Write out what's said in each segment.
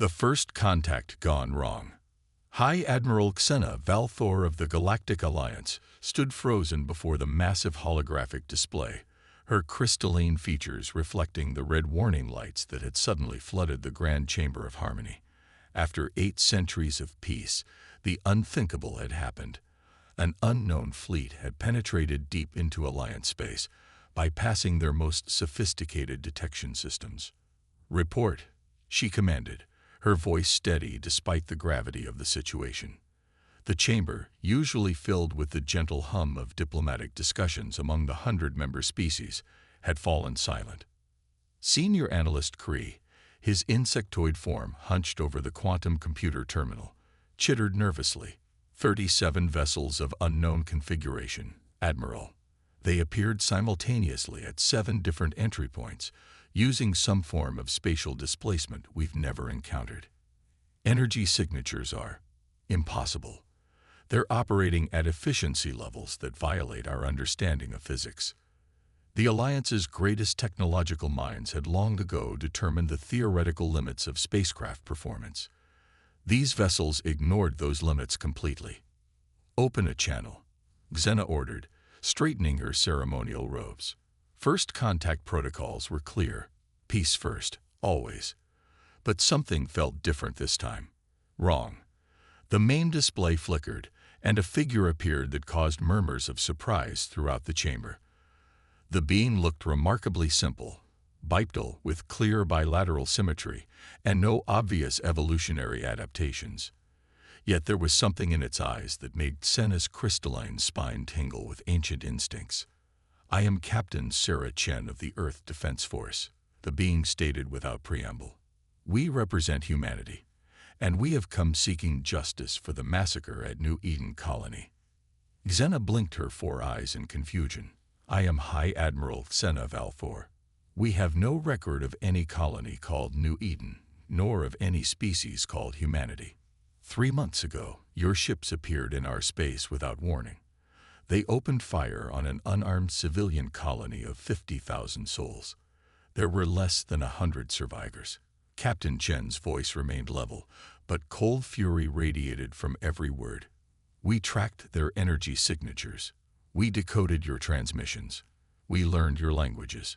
The first contact gone wrong. High Admiral Xena Valthor of the Galactic Alliance stood frozen before the massive holographic display, her crystalline features reflecting the red warning lights that had suddenly flooded the Grand Chamber of Harmony. After 8 centuries of peace, the unthinkable had happened. An unknown fleet had penetrated deep into Alliance space, bypassing their most sophisticated detection systems. "Report," she commanded, her voice steady despite the gravity of the situation. The chamber, usually filled with the gentle hum of diplomatic discussions among the 100-member species, had fallen silent. Senior Analyst Kree, his insectoid form hunched over the quantum computer terminal, chittered nervously. 37 vessels of unknown configuration, Admiral. They appeared simultaneously at 7 different entry points, using some form of spatial displacement we've never encountered. Energy signatures are impossible. They're operating at efficiency levels that violate our understanding of physics. The Alliance's greatest technological minds had long ago determined the theoretical limits of spacecraft performance. These vessels ignored those limits completely. "Open a channel," Xena ordered, straightening her ceremonial robes. First contact protocols were clear. Peace first, always. But something felt different this time. Wrong. The main display flickered, and a figure appeared that caused murmurs of surprise throughout the chamber. The being looked remarkably simple, bipedal with clear bilateral symmetry and no obvious evolutionary adaptations. Yet there was something in its eyes that made Xena's crystalline spine tingle with ancient instincts. "I am Captain Sarah Chen of the Earth Defense Force," the being stated without preamble. "We represent humanity, and we have come seeking justice for the massacre at New Eden Colony." Xena blinked her 4 eyes in confusion. "I am High Admiral Xena Valthor. We have no record of any colony called New Eden, nor of any species called humanity. 3 months ago, your ships appeared in our space without warning. They opened fire on an unarmed civilian colony of 50,000 souls. There were less than 100 survivors." Captain Chen's voice remained level, but cold fury radiated from every word. "We tracked their energy signatures. We decoded your transmissions. We learned your languages.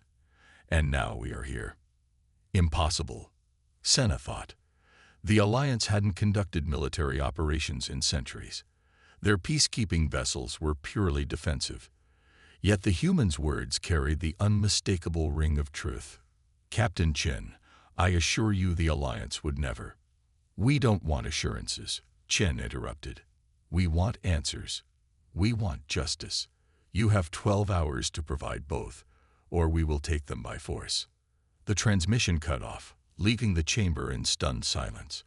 And now we are here." Impossible, Xena thought. The Alliance hadn't conducted military operations in centuries. Their peacekeeping vessels were purely defensive. Yet the humans' words carried the unmistakable ring of truth. "Captain Chen, I assure you the Alliance would never." "We don't want assurances," Chen interrupted. "We want answers. We want justice. You have 12 hours to provide both, or we will take them by force." The transmission cut off, leaving the chamber in stunned silence.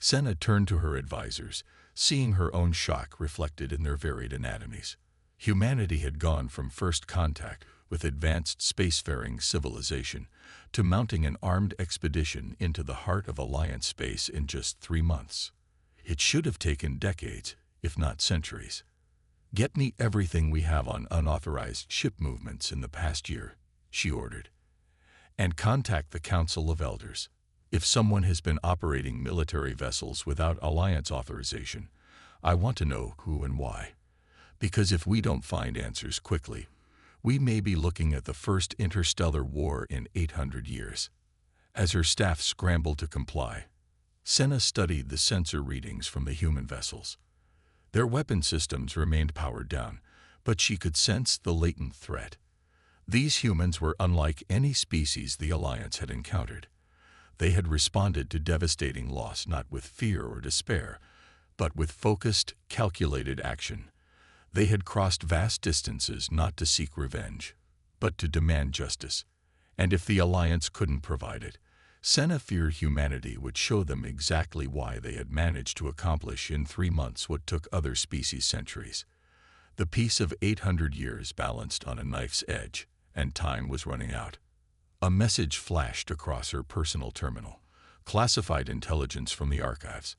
Xena turned to her advisors, seeing her own shock reflected in their varied anatomies. Humanity had gone from first contact with advanced spacefaring civilization to mounting an armed expedition into the heart of Alliance space in just 3 months. It should have taken decades, if not centuries. "Get me everything we have on unauthorized ship movements in the past year," she ordered. "And contact the Council of Elders. If someone has been operating military vessels without Alliance authorization, I want to know who and why. Because if we don't find answers quickly, we may be looking at the first interstellar war in 800 years. As her staff scrambled to comply, Xena studied the sensor readings from the human vessels. Their weapon systems remained powered down, but she could sense the latent threat. These humans were unlike any species the Alliance had encountered. They had responded to devastating loss not with fear or despair, but with focused, calculated action. They had crossed vast distances not to seek revenge, but to demand justice. And if the Alliance couldn't provide it, Xena feared humanity would show them exactly why they had managed to accomplish in 3 months what took other species centuries. The peace of 800 years balanced on a knife's edge, and time was running out. A message flashed across her personal terminal, classified intelligence from the archives.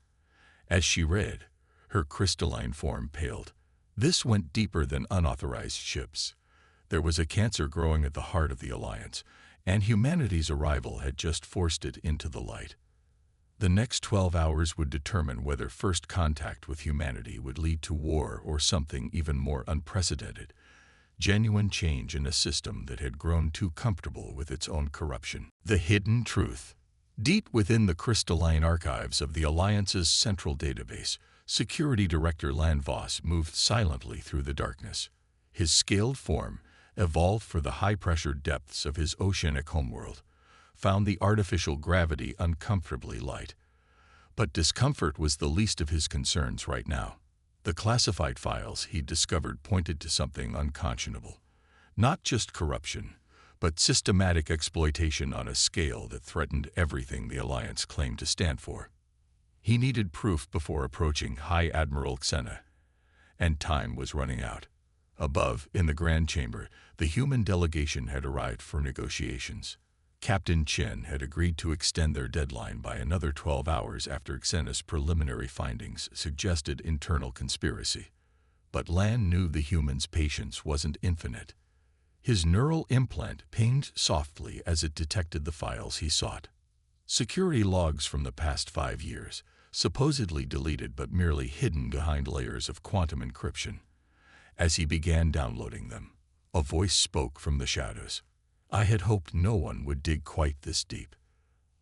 As she read, her crystalline form paled. This went deeper than unauthorized ships. There was a cancer growing at the heart of the Alliance, and humanity's arrival had just forced it into the light. The next 12 hours would determine whether first contact with humanity would lead to war or something even more unprecedented, genuine change in a system that had grown too comfortable with its own corruption. The hidden truth. Deep within the crystalline archives of the Alliance's central database, Security Director Lan Voss moved silently through the darkness. His scaled form, evolved for the high-pressure depths of his oceanic homeworld, found the artificial gravity uncomfortably light. But discomfort was the least of his concerns right now. The classified files he'd discovered pointed to something unconscionable. Not just corruption, but systematic exploitation on a scale that threatened everything the Alliance claimed to stand for. He needed proof before approaching High Admiral Xena, and time was running out. Above, in the Grand Chamber, the human delegation had arrived for negotiations. Captain Chen had agreed to extend their deadline by another 12 hours after Xena's preliminary findings suggested internal conspiracy. But Lan knew the human's patience wasn't infinite. His neural implant pinged softly as it detected the files he sought. Security logs from the past 5 years, supposedly deleted but merely hidden behind layers of quantum encryption. As he began downloading them, a voice spoke from the shadows. I had hoped no one would dig quite this deep.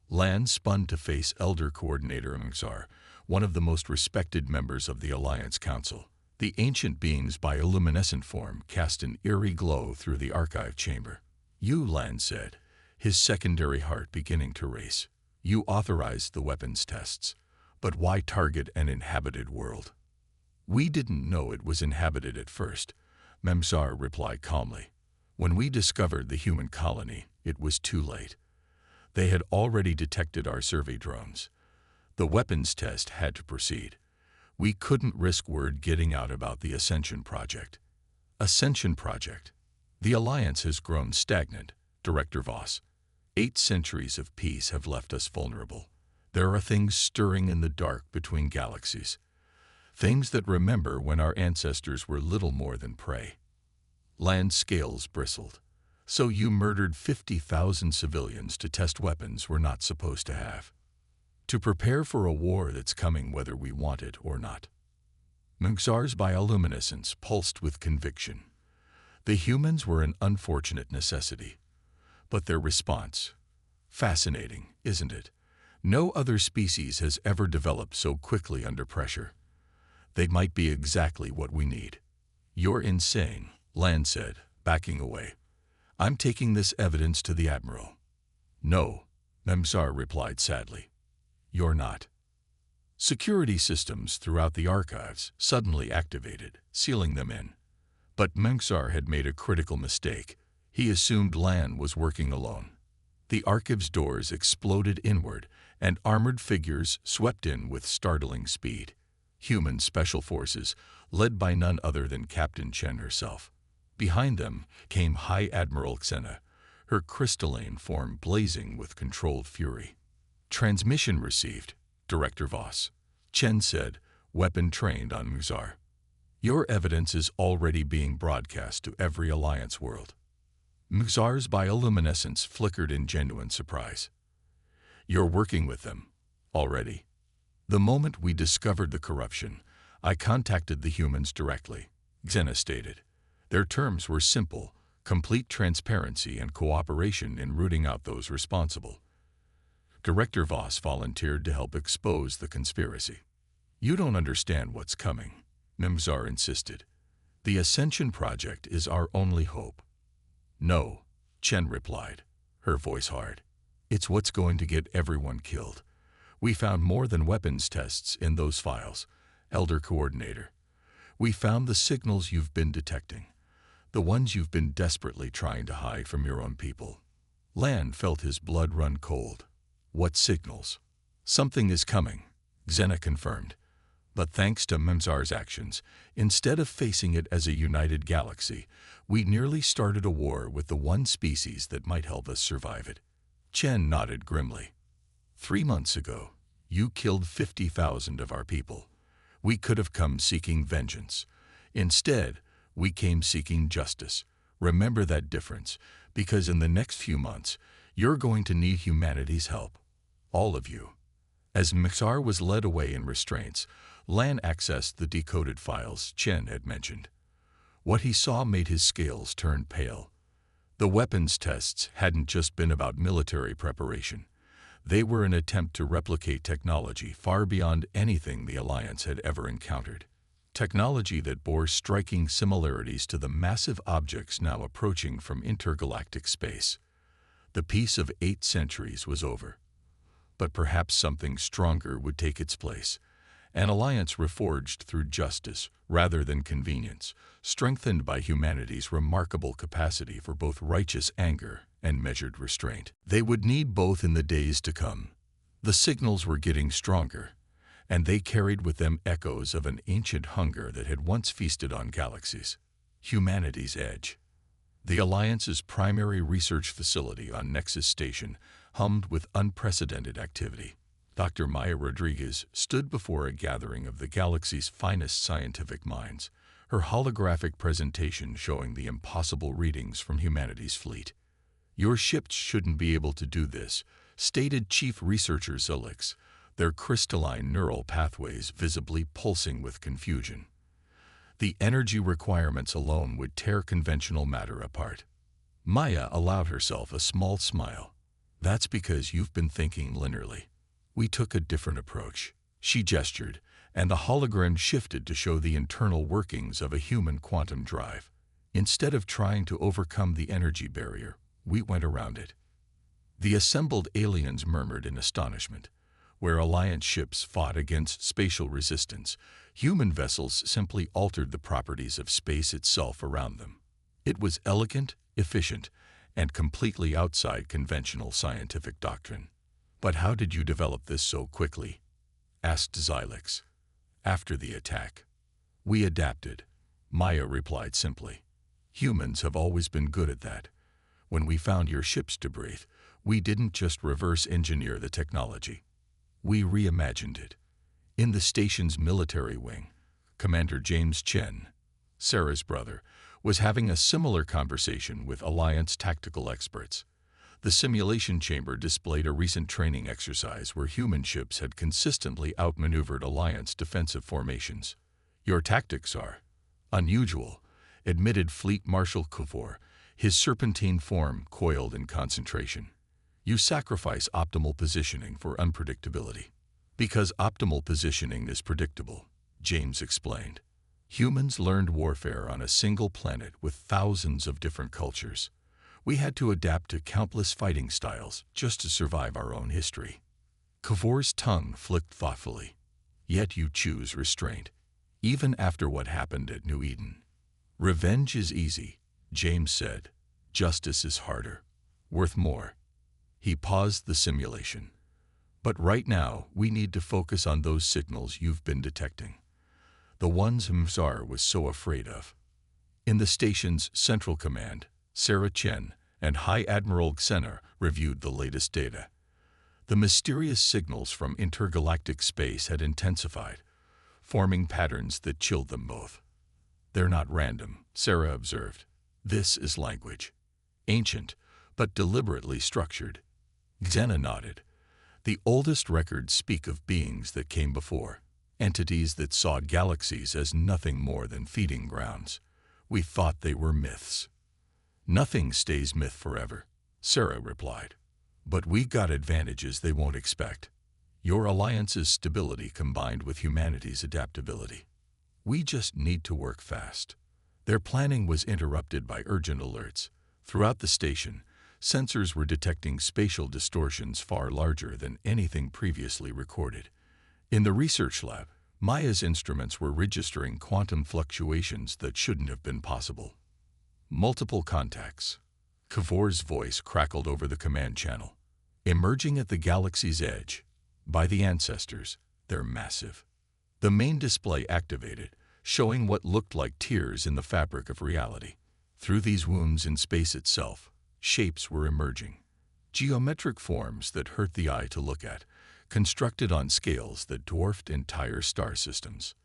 Lan spun to face Elder Coordinator Mxar, one of the most respected members of the Alliance Council. The ancient being's bioluminescent form cast an eerie glow through the archive chamber. You, Lan said, his secondary heart beginning to race. You authorized the weapons tests, but why target an inhabited world? We didn't know it was inhabited at first, Memsar replied calmly. When we discovered the human colony, it was too late. They had already detected our survey drones. The weapons test had to proceed. We couldn't risk word getting out about the Ascension Project. Ascension Project. The Alliance has grown stagnant, Director Voss. 8 centuries of peace have left us vulnerable. There are things stirring in the dark between galaxies. Things that remember when our ancestors were little more than prey. Lan's scales bristled. So you murdered 50,000 civilians to test weapons we're not supposed to have. To prepare for a war that's coming whether we want it or not. Mxar's bioluminescence pulsed with conviction. The humans were an unfortunate necessity. But their response? Fascinating, isn't it? No other species has ever developed so quickly under pressure. They might be exactly what we need. You're insane, Lan said, backing away. I'm taking this evidence to the Admiral. No, Memsar replied sadly. You're not. Security systems throughout the archives suddenly activated, sealing them in. But Memsar had made a critical mistake. He assumed Lan was working alone. The archive's doors exploded inward, and armored figures swept in with startling speed. Human special forces, led by none other than Captain Chen herself. Behind them came High Admiral Xena, her crystalline form blazing with controlled fury. Transmission received, Director Voss. Chen said, weapon trained on Mxar. Your evidence is already being broadcast to every Alliance world. Mxar's bioluminescence flickered in genuine surprise. You're working with them, already. The moment we discovered the corruption, I contacted the humans directly, Xena stated. Their terms were simple, complete transparency and cooperation in rooting out those responsible. Director Voss volunteered to help expose the conspiracy. You don't understand what's coming, Mxar insisted. The Ascension Project is our only hope. No, Chen replied, her voice hard. It's what's going to get everyone killed. We found more than weapons tests in those files, Elder Coordinator. We found the signals you've been detecting, the ones you've been desperately trying to hide from your own people. Lan felt his blood run cold. What signals? Something is coming, Xena confirmed. But thanks to Memsar's actions, instead of facing it as a united galaxy, we nearly started a war with the one species that might help us survive it. Chen nodded grimly. 3 months ago, you killed 50,000 of our people. We could have come seeking vengeance. Instead, we came seeking justice. Remember that difference, because in the next few months, you're going to need humanity's help. All of you. As Mixar was led away in restraints, Lan accessed the decoded files Chen had mentioned. What he saw made his scales turn pale. The weapons tests hadn't just been about military preparation. They were an attempt to replicate technology far beyond anything the Alliance had ever encountered. Technology that bore striking similarities to the massive objects now approaching from intergalactic space. The peace of 8 centuries was over. But perhaps something stronger would take its place. An alliance reforged through justice rather than convenience, strengthened by humanity's remarkable capacity for both righteous anger and measured restraint. They would need both in the days to come. The signals were getting stronger, and they carried with them echoes of an ancient hunger that had once feasted on galaxies. Humanity's edge. The Alliance's primary research facility on Nexus Station hummed with unprecedented activity. Dr. Maya Rodriguez stood before a gathering of the galaxy's finest scientific minds, her holographic presentation showing the impossible readings from humanity's fleet. "Your ships shouldn't be able to do this," stated Chief Researcher Zolix, their crystalline neural pathways visibly pulsing with confusion. The energy requirements alone would tear conventional matter apart. Maya allowed herself a small smile. "That's because you've been thinking linearly. We took a different approach." She gestured, and the hologram shifted to show the internal workings of a human quantum drive. "Instead of trying to overcome the energy barrier, we went around it." The assembled aliens murmured in astonishment. Where Alliance ships fought against spatial resistance, human vessels simply altered the properties of space itself around them. It was elegant, efficient, and completely outside conventional scientific doctrine. "But how did you develop this so quickly?" asked Xylix. "After the attack. We adapted," Maya replied simply. "Humans have always been good at that. When we found your ship's debris, we didn't just reverse engineer the technology. We reimagined it." In the station's military wing, Commander James Chen, Sarah's brother, was having a similar conversation with Alliance tactical experts. The simulation chamber displayed a recent training exercise where human ships had consistently outmaneuvered Alliance defensive formations. "Your tactics are unusual," admitted Fleet Marshal Kuvor, his serpentine form coiled in concentration. "You sacrifice optimal positioning for unpredictability." "Because optimal positioning is predictable," James explained. "Humans learned warfare on a single planet with thousands of different cultures. We had to adapt to countless fighting styles just to survive our own history." Kuvor's tongue flicked thoughtfully. "Yet you choose restraint, even after what happened at New Eden." "Revenge is easy," James said. "Justice is harder, worth more." He paused the simulation. "But right now, we need to focus on those signals you've been detecting. The ones Mzar was so afraid of." In the station's central command, Sarah Chen and High Admiral Xena reviewed the latest data. The mysterious signals from intergalactic space had intensified, forming patterns that chilled them both. "They're not random," Sarah observed. "This is language. Ancient, but deliberately structured." Xena nodded. "The oldest records speak of beings that came before, entities that saw galaxies as nothing more than feeding grounds. We thought they were myths." "Nothing stays myth forever," Sarah replied. "But we got advantages they won't expect. Your Alliance's stability combined with humanity's adaptability. We just need to work fast." Their planning was interrupted by urgent alerts. Throughout the station, sensors were detecting spatial distortions far larger than anything previously recorded. In the research lab, Maya's instruments were registering quantum fluctuations that shouldn't have been possible. "Multiple contacts." Kavor's voice crackled over the command channel. "Emerging at the galaxy's edge. By the ancestors, they're massive." The main display activated, showing what looked like tears in the fabric of reality. Through these wounds in space itself, shapes were emerging. Geometric forms that hurt the eye to look at, constructed on scales that dwarfed entire star systems.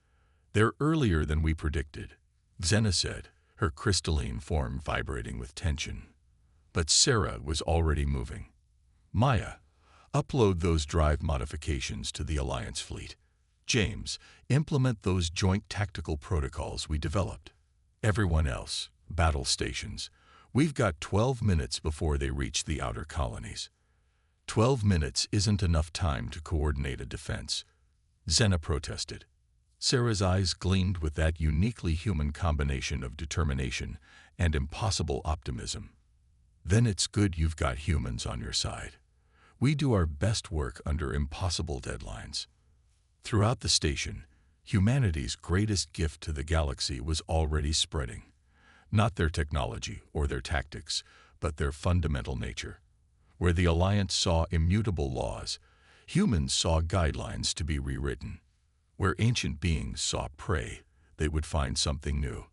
"They're earlier than we predicted," Xena said, her crystalline form vibrating with tension. But Sarah was already moving. "Maya, Upload those drive modifications to the Alliance fleet. James, implement those joint tactical protocols we developed. Everyone else, battle stations. We've got 12 minutes before they reach the outer colonies. 12 minutes isn't enough time to coordinate a defense, Xena protested. Sarah's eyes gleamed with that uniquely human combination of determination and impossible optimism. Then it's good you've got humans on your side. We do our best work under impossible deadlines. Throughout the station, humanity's greatest gift to the galaxy was already spreading. Not their technology or their tactics, but their fundamental nature. Where the Alliance saw immutable laws, humans saw guidelines to be rewritten. Where ancient beings saw prey, they would find something new.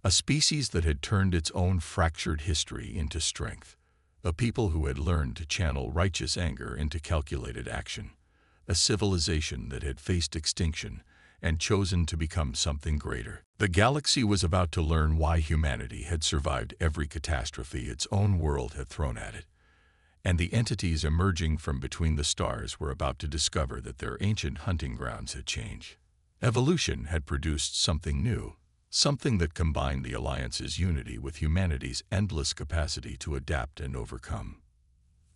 A species that had turned its own fractured history into strength. A people who had learned to channel righteous anger into calculated action. A civilization that had faced extinction and chosen to become something greater. The galaxy was about to learn why humanity had survived every catastrophe its own world had thrown at it. And the entities emerging from between the stars were about to discover that their ancient hunting grounds had changed. Evolution had produced something new, something that combined the Alliance's unity with humanity's endless capacity to adapt and overcome.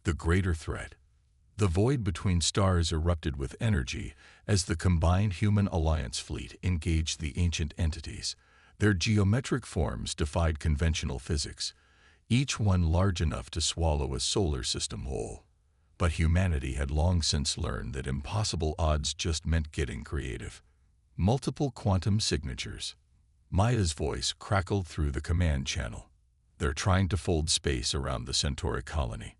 The greater threat. The void between stars erupted with energy as the combined human Alliance fleet engaged the ancient entities. Their geometric forms defied conventional physics, each one large enough to swallow a solar system whole. But humanity had long since learned that impossible odds just meant getting creative. Multiple quantum signatures. Maya's voice crackled through the command channel. They're trying to fold space around the Centauric colony.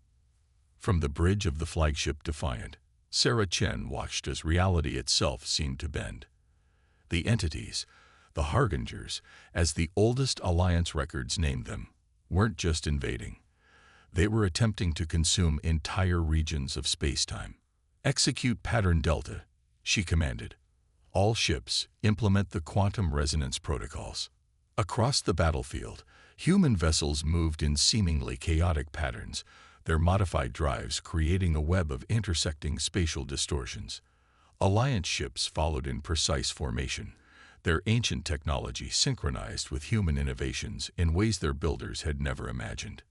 From the bridge of the flagship Defiant, Sarah Chen watched as reality itself seemed to bend. The entities, the Harbingers, as the oldest Alliance records named them, weren't just invading. They were attempting to consume entire regions of spacetime. Execute Pattern Delta, she commanded. All ships, implement the quantum resonance protocols. Across the battlefield, human vessels moved in seemingly chaotic patterns, their modified drives creating a web of intersecting spatial distortions. Alliance ships followed in precise formation, their ancient technology synchronized with human innovations in ways their builders had never imagined.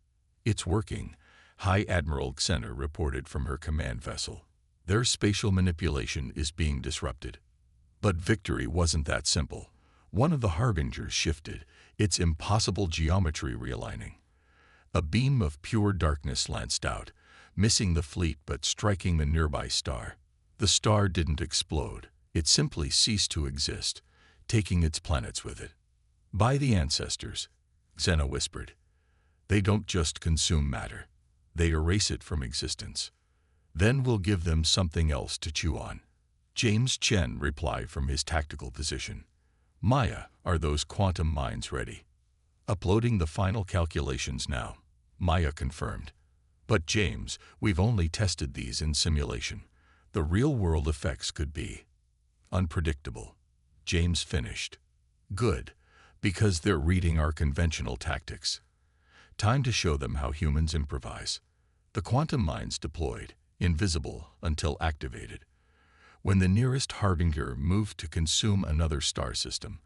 It's working, High Admiral Xena reported from her command vessel. Their spatial manipulation is being disrupted. But victory wasn't that simple. One of the Harbingers shifted, its impossible geometry realigning. A beam of pure darkness lanced out, missing the fleet but striking the nearby star. The star didn't explode, it simply ceased to exist, taking its planets with it. By the ancestors, Xena whispered. They don't just consume matter, they erase it from existence. Then we'll give them something else to chew on. James Chen replied from his tactical position. Maya, are those quantum mines ready? Uploading the final calculations now, Maya confirmed. But James, we've only tested these in simulation. The real-world effects could be unpredictable. James finished. Good, because they're reading our conventional tactics. Time to show them how humans improvise. The quantum mines deployed, invisible until activated. When the nearest Harbinger moved to consume another star system,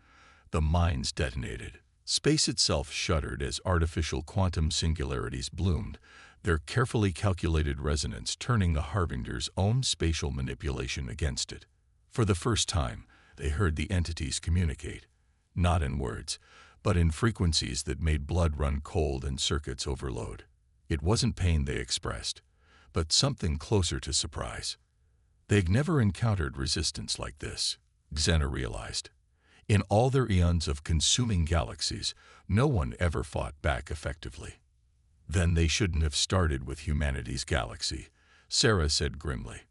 the mines detonated. Space itself shuddered as artificial quantum singularities bloomed, their carefully calculated resonance turning the Harbinger's own spatial manipulation against it. For the first time, they heard the entities communicate, not in words, but in frequencies that made blood run cold and circuits overload. It wasn't pain they expressed, but something closer to surprise. They'd never encountered resistance like this, Xena realized. In all their eons of consuming galaxies, no one ever fought back effectively. Then they shouldn't have started with humanity's galaxy, Sarah said grimly.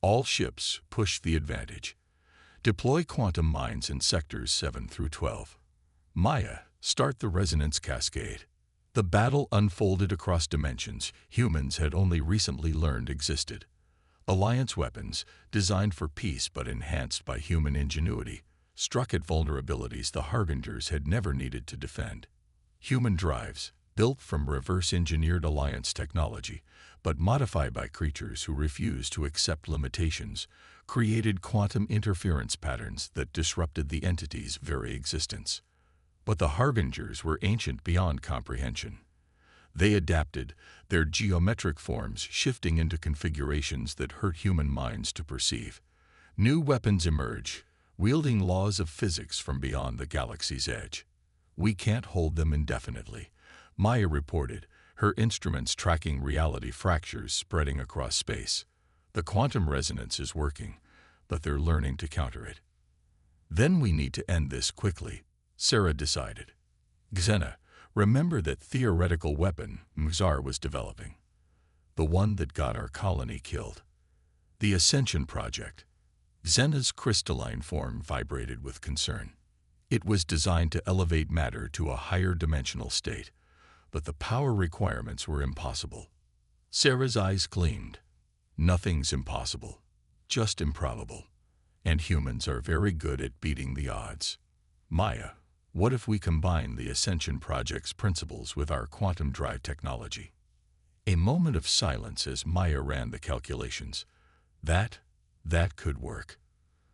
All ships push the advantage. Deploy quantum mines in sectors 7 through 12. Maya, start the resonance cascade. The battle unfolded across dimensions humans had only recently learned existed. Alliance weapons, designed for peace but enhanced by human ingenuity, struck at vulnerabilities the Harbingers had never needed to defend. Human drives, built from reverse-engineered Alliance technology, but modified by creatures who refused to accept limitations, created quantum interference patterns that disrupted the entity's very existence. But the Harbingers were ancient beyond comprehension. They adapted, their geometric forms shifting into configurations that hurt human minds to perceive. New weapons emerge, wielding laws of physics from beyond the galaxy's edge. "We can't hold them indefinitely," Maya reported, her instruments tracking reality fractures spreading across space. "The quantum resonance is working, but they're learning to counter it." "Then we need to end this quickly," Sarah decided. "Xena, remember that theoretical weapon Mzar was developing? The one that got our colony killed. The Ascension Project." Xena's crystalline form vibrated with concern. "It was designed to elevate matter to a higher dimensional state, but the power requirements were impossible." Sarah's eyes gleamed. "Nothing's impossible, just improbable. And humans are very good at beating the odds. Maya, what if we combine the Ascension Project's principles with our quantum drive technology?" A moment of silence as Maya ran the calculations. That could work.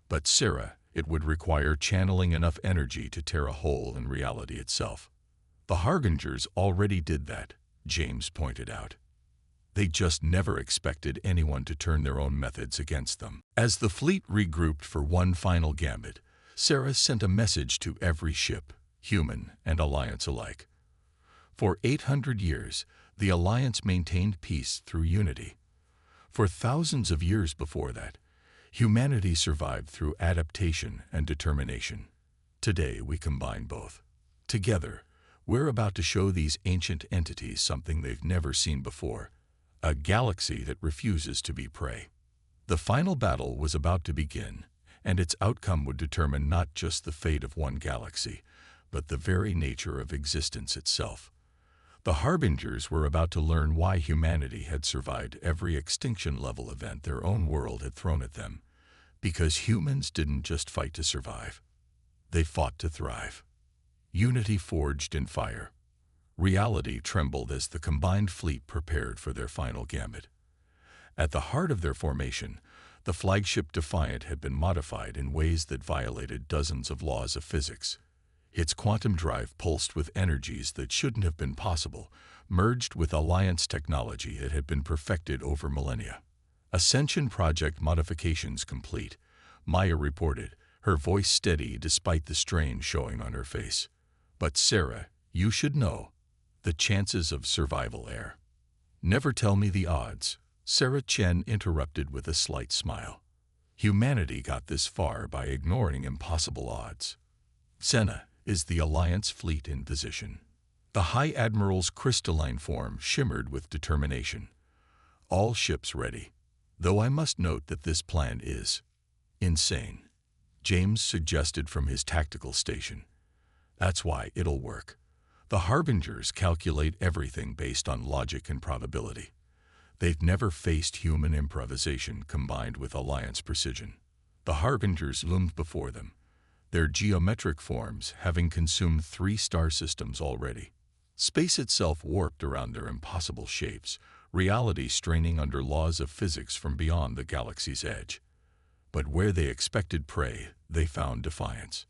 But Sarah, it would require channeling enough energy to tear a hole in reality itself. "The Harbingers already did that," James pointed out. "They just never expected anyone to turn their own methods against them." As the fleet regrouped for one final gambit, Sarah sent a message to every ship, human and Alliance alike. For 800 years, the Alliance maintained peace through unity. For thousands of years before that, humanity survived through adaptation and determination. Today, we combine both. Together, we're about to show these ancient entities something they've never seen before: a galaxy that refuses to be prey. The final battle was about to begin, and its outcome would determine not just the fate of one galaxy, but the very nature of existence itself. The Harbingers were about to learn why humanity had survived every extinction-level event their own world had thrown at them. Because humans didn't just fight to survive. They fought to thrive. Unity forged in fire. Reality trembled as the combined fleet prepared for their final gambit. At the heart of their formation, the flagship Defiant had been modified in ways that violated dozens of laws of physics. Its quantum drive pulsed with energies that shouldn't have been possible, merged with Alliance technology that had been perfected over millennia. "Ascension Project modifications complete," Maya reported, her voice steady despite the strain showing on her face. "But Sarah, you should know, the chances of survival are." "Never tell me the odds," Sarah Chen interrupted with a slight smile. "Humanity got this far by ignoring impossible odds." "Xena, is the Alliance fleet in position?" The High Admiral's crystalline form shimmered with determination. "All ships ready. Though I must note that this plan is insane," James suggested from his tactical station. "That's why it'll work. The Harbingers calculate everything based on logic and probability. They've never faced human improvisation combined with Alliance precision. The Harbingers loomed before them, their geometric forms having consumed 3 star systems already. Space itself warped around their impossible shapes, reality straining under laws of physics from beyond the galaxy's edge. But where they expected prey, they found defiance.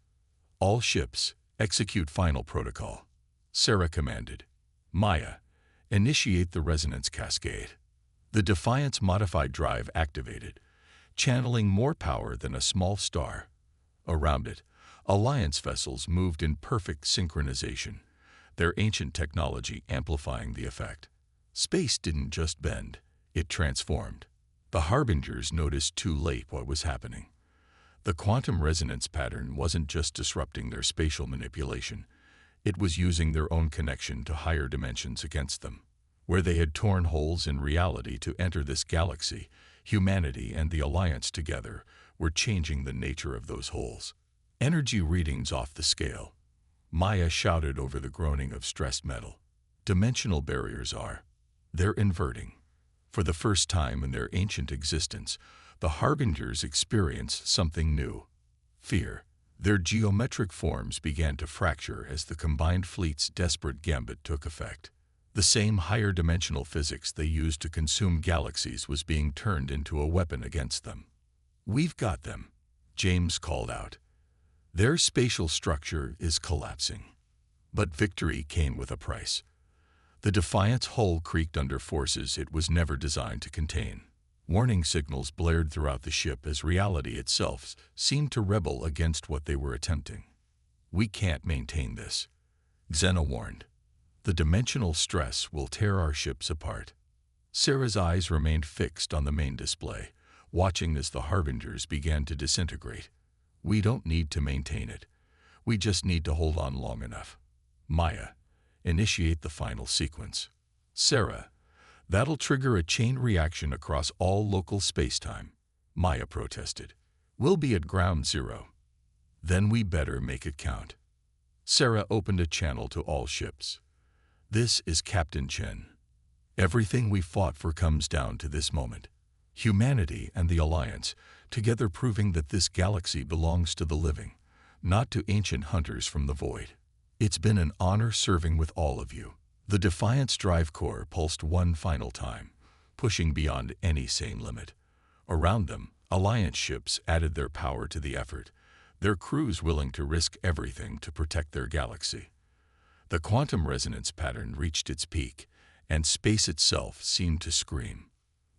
"All ships, execute final protocol," Sarah commanded. "Maya, initiate the resonance cascade." The Defiant's modified drive activated, channeling more power than a small star. Around it, Alliance vessels moved in perfect synchronization, their ancient technology amplifying the effect. Space didn't just bend, it transformed. The Harbingers noticed too late what was happening. The quantum resonance pattern wasn't just disrupting their spatial manipulation, it was using their own connection to higher dimensions against them. Where they had torn holes in reality to enter this galaxy, humanity and the Alliance together were changing the nature of those holes. "Energy readings off the scale," Maya shouted over the groaning of stressed metal. "Dimensional barriers they're inverting." For the first time in their ancient existence, the Harbingers experienced something new: fear. Their geometric forms began to fracture as the combined fleet's desperate gambit took effect. The same higher dimensional physics they used to consume galaxies was being turned into a weapon against them. "We've got them," James called out. "Their spatial structure is collapsing." But victory came with a price. The Defiant's hull creaked under forces it was never designed to contain. Warning signals blared throughout the ship as reality itself seemed to rebel against what they were attempting. "We can't maintain this," Xena warned. "The dimensional stress will tear our ships apart." Sarah's eyes remained fixed on the main display, watching as the Harbingers began to disintegrate. "We don't need to maintain it. We just need to hold on long enough. Maya, initiate the final sequence." "Sarah, that'll trigger a chain reaction across all local spacetime," Maya protested. "We'll be at ground zero." "Then we better make it count." Sarah opened a channel to all ships. "This is Captain Chen. Everything we fought for comes down to this moment. Humanity and the Alliance, together proving that this galaxy belongs to the living, not to ancient hunters from the void. It's been an honor serving with all of you." The Defiant's drive core pulsed one final time, pushing beyond any sane limit. Around them, Alliance ships added their power to the effort, their crews willing to risk everything to protect their galaxy. The quantum resonance pattern reached its peak, and space itself seemed to scream.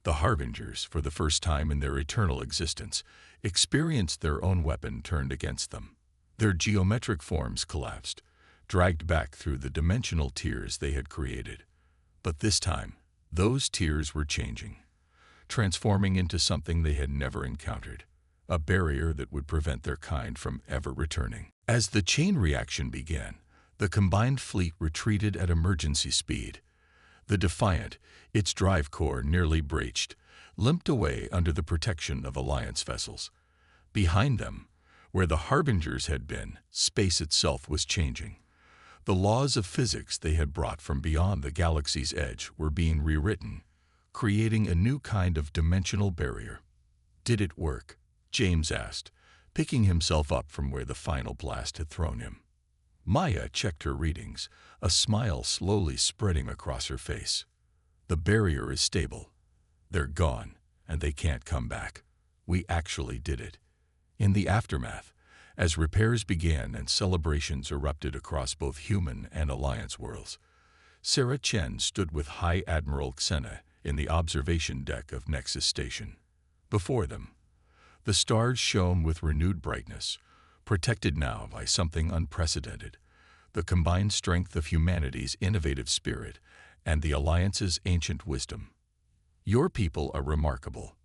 The Harbingers, for the first time in their eternal existence, experienced their own weapon turned against them. Their geometric forms collapsed, dragged back through the dimensional tiers they had created. But this time, those tiers were changing, transforming into something they had never encountered, a barrier that would prevent their kind from ever returning. As the chain reaction began, the combined fleet retreated at emergency speed. The Defiant, its drive core nearly breached, limped away under the protection of Alliance vessels. Behind them, where the Harbingers had been, space itself was changing. The laws of physics they had brought from beyond the galaxy's edge were being rewritten, creating a new kind of dimensional barrier. "Did it work?" James asked, picking himself up from where the final blast had thrown him. Maya checked her readings, a smile slowly spreading across her face. "The barrier is stable. They're gone, and they can't come back. We actually did it." In the aftermath, as repairs began and celebrations erupted across both human and Alliance worlds, Sarah Chen stood with High Admiral Xena in the observation deck of Nexus Station. Before them, the stars shone with renewed brightness, protected now by something unprecedented, the combined strength of humanity's innovative spirit and the Alliance's ancient wisdom. "Your people are remarkable,"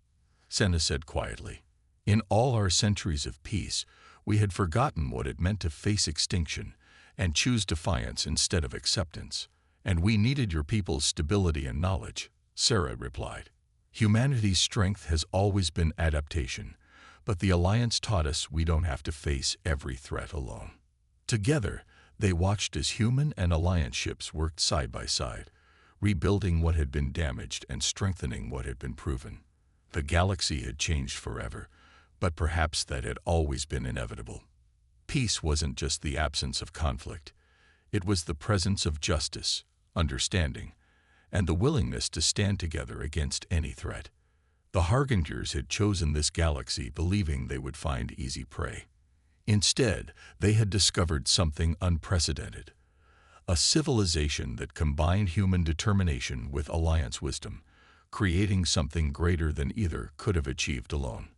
Xena said quietly. "In all our centuries of peace, we had forgotten what it meant to face extinction and choose defiance instead of acceptance. And we needed your people's stability and knowledge," Sarah replied. "Humanity's strength has always been adaptation, but the Alliance taught us we don't have to face every threat alone." Together, they watched as human and Alliance ships worked side by side, rebuilding what had been damaged and strengthening what had been proven. The galaxy had changed forever, but perhaps that had always been inevitable. Peace wasn't just the absence of conflict. It was the presence of justice, understanding, and the willingness to stand together against any threat. The Harbingers had chosen this galaxy believing they would find easy prey. Instead, they had discovered something unprecedented, a civilization that combined human determination with Alliance wisdom, creating something greater than either could have achieved alone.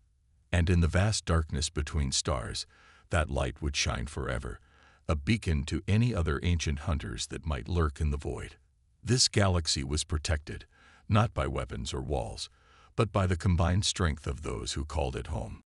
And in the vast darkness between stars, that light would shine forever, a beacon to any other ancient hunters that might lurk in the void. This galaxy was protected, not by weapons or walls, but by the combined strength of those who called it home.